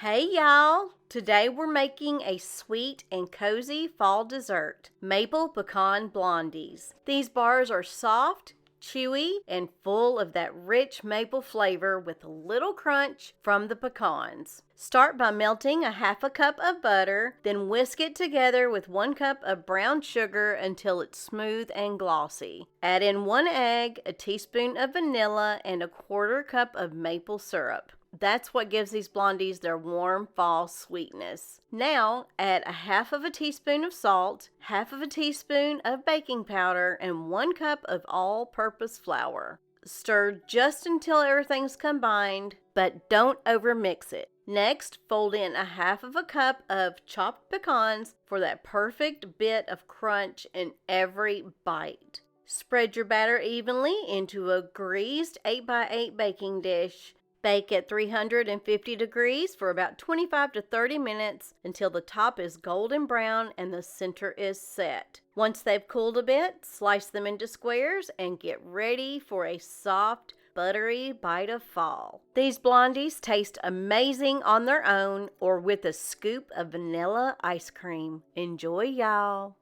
Hey y'all! Today we're making a sweet and cozy fall dessert, Maple Pecan Blondies. These bars are soft, chewy, and full of that rich maple flavor with a little crunch from the pecans. Start by melting a half a cup of butter, then whisk it together with 1 cup of brown sugar until it's smooth and glossy. Add in 1 egg, a teaspoon of vanilla, and a 1/4 cup of maple syrup. That's what gives these blondies their warm fall sweetness. Now, add a half of a teaspoon of salt, half of a teaspoon of baking powder, and 1 cup of all-purpose flour. Stir just until everything's combined, but don't overmix it. Next, fold in a half of a cup of chopped pecans for that perfect bit of crunch in every bite. Spread your batter evenly into a greased 8x8 baking dish. Bake at 350 degrees for about 25 to 30 minutes until the top is golden brown and the center is set. Once they've cooled a bit, slice them into squares and get ready for a soft, buttery bite of fall. These blondies taste amazing on their own or with a scoop of vanilla ice cream. Enjoy, y'all!